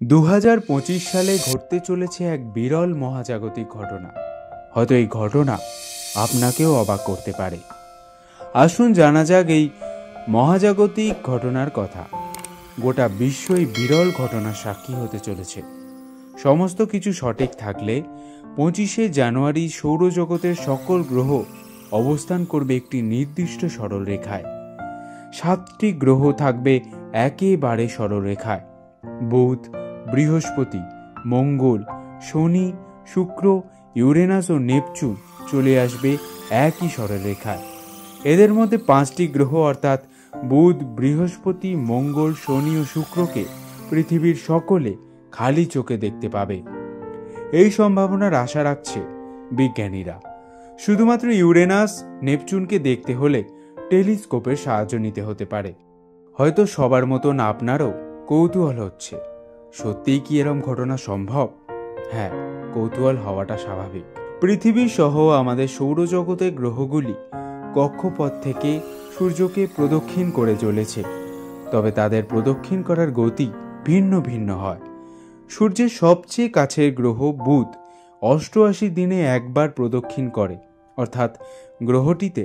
2025 সালে ঘটতে চলেছে এক বিরল মহাজাগতিক ঘটনা। হয়তো এই ঘটনা আপনাকেও অবাক করতে পারে। আসুন জানা যাক এই মহাজাগতিক ঘটনার কথা। গোটা বিশ্বই বিরল ঘটনার সাক্ষী হতে চলেছে। সমস্ত কিছু সঠিক থাকলে 25শে জানুয়ারি সৌরজগতের সকল গ্রহ অবস্থান করবে একটি নির্দিষ্ট সরলরেখায়। 7টি গ্রহ থাকবে একেবারে সরলরেখায়। বুধ, বৃহস্পতি, মঙ্গল, শনি, শুক্র, ইউরেনাস ও নেপচুন চলে আসবে একই সরলরেখায়। এদের মধ্যে 5টি গ্রহ অর্থাৎ বুধ, বৃহস্পতি, মঙ্গল, শনি ও শুক্রকে পৃথিবীর সকলে খালি চোখে দেখতে পাবে। এই সম্ভাবনার আশা রাখছে বিজ্ঞানীরা। শুধুমাত্র ইউরেনাস, নেপচুনকে দেখতে হলে টেলিস্কোপের সাহায্য নিতে হতে পারে। হয়তো সবার মতন আপনারও কৌতূহল হচ্ছে, সত্যিই কি এরম ঘটনা সম্ভব? হ্যাঁ, কৌতূহল হওয়াটা স্বাভাবিক। পৃথিবী সহ আমাদের সৌরজগতের গ্রহগুলি কক্ষপথ থেকে সূর্যকে প্রদক্ষিণ করে চলেছে, তবে তাদের প্রদক্ষিণ করার গতি ভিন্ন ভিন্ন হয়। সূর্যের সবচেয়ে কাছের গ্রহ বুধ 88 দিনে একবার প্রদক্ষিণ করে, অর্থাৎ গ্রহটিতে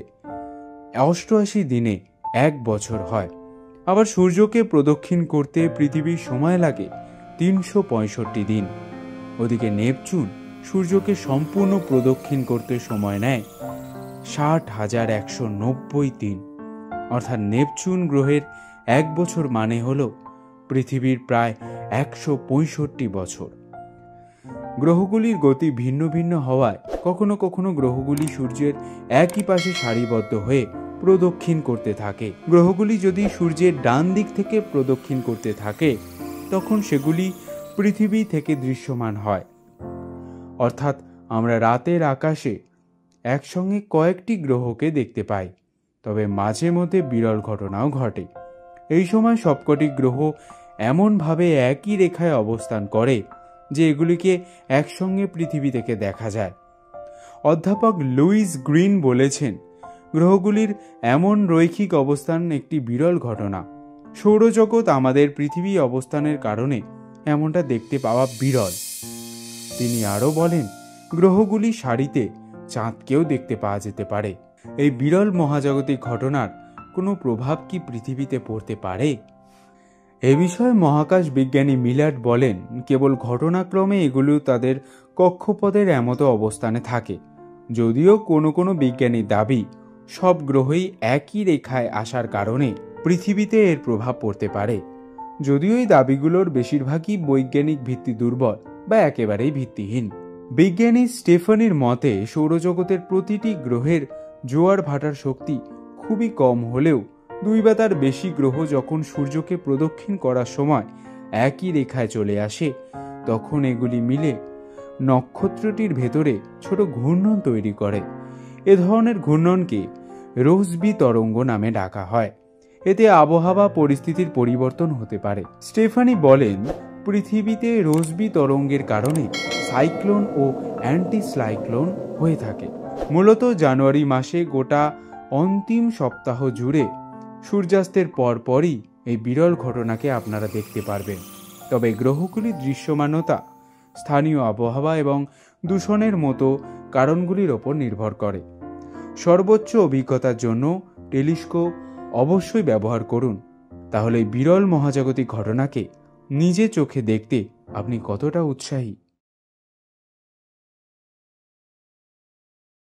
88 দিনে 1 বছর হয়। আবার সূর্যকে প্রদক্ষিণ করতে পৃথিবীর সময় লাগে 365 দিন। ওদিকে নেপচুন সূর্যকে সম্পূর্ণ প্রদক্ষিণ করতে সময় নেয় 60,190 দিন। অর্থাৎ নেপচুন গ্রহের 1 বছর মানে হল পৃথিবীর প্রায় 165 বছর। গ্রহগুলির গতি ভিন্ন ভিন্ন হওয়ায় কখনো কখনো গ্রহগুলি সূর্যের একই পাশে সারিবদ্ধ হয়ে প্রদক্ষিণ করতে থাকে। গ্রহগুলি যদি সূর্যের ডান দিক থেকে প্রদক্ষিণ করতে থাকে, তখন সেগুলি পৃথিবী থেকে দৃশ্যমান হয়। অর্থাৎ আমরা রাতের আকাশে একসঙ্গে কয়েকটি গ্রহকে দেখতে পাই। তবে মাঝে মধ্যে বিরল ঘটনাও ঘটে। এই সময় সবকটি গ্রহ এমনভাবে একই রেখায় অবস্থান করে যে এগুলিকে একসঙ্গে পৃথিবী থেকে দেখা যায়। অধ্যাপক লুইস গ্রিন বলেছেন, গ্রহগুলির এমন রৈখিক অবস্থান একটি বিরল ঘটনা। সৌরজগৎ আমাদের পৃথিবী অবস্থানের কারণে এমনটা দেখতে পাওয়া বিরল। তিনি আরও বলেন, গ্রহগুলি সারিতে চাঁদকেও দেখতে পাওয়া যেতে পারে। এই বিরল মহাজাগতিক ঘটনার কোনো প্রভাব কি পৃথিবীতে পড়তে পারে? এ বিষয়ে মহাকাশ বিজ্ঞানী মিলার্ড বলেন, কেবল ঘটনাক্রমে এগুলো তাদের কক্ষপথের এমতো অবস্থানে থাকে। যদিও কোনো কোনো বিজ্ঞানীর দাবি সব গ্রহই একই রেখায় আসার কারণে পৃথিবীতে এর প্রভাব পড়তে পারে। যদিও এই দাবিগুলোর বেশিরভাগই বৈজ্ঞানিক ভিত্তি দুর্বল বা একেবারেই ভিত্তিহীন। বিজ্ঞানী স্টেফানির মতে সৌরজগতের প্রতিটি গ্রহের জোয়ার ভাটার শক্তি খুবই কম হলেও 2 বা তার বেশি গ্রহ যখন সূর্যকে প্রদক্ষিণ করার সময় একই রেখায় চলে আসে, তখন এগুলি মিলে নক্ষত্রটির ভেতরে ছোট ঘূর্ণন তৈরি করে। এ ধরনের ঘূর্ণনকে রোসবি তরঙ্গ নামে ডাকা হয়। এতে আবহাওয়া পরিস্থিতির পরিবর্তন হতে পারে। স্টেফানি বলেন, পৃথিবীতে রোসবি তরঙ্গের কারণে সাইক্লোন ও অ্যান্টি সাইক্লোন হয়ে থাকে। মূলত জানুয়ারি মাসে গোটা অন্তিম সপ্তাহ জুড়ে সূর্যাস্তের পরপরই এই বিরল ঘটনাকে আপনারা দেখতে পারবেন। তবে গ্রহগুলির দৃশ্যমানতা স্থানীয় আবহাওয়া এবং দূষণের মতো কারণগুলির ওপর নির্ভর করে। সর্বোচ্চ অভিজ্ঞতার জন্য টেলিস্কোপ অবশ্যই ব্যবহার করুন। তাহলে বিরল মহাজাগতিক ঘটনাকে নিজে চোখে দেখতে আপনি কতটা উৎসাহী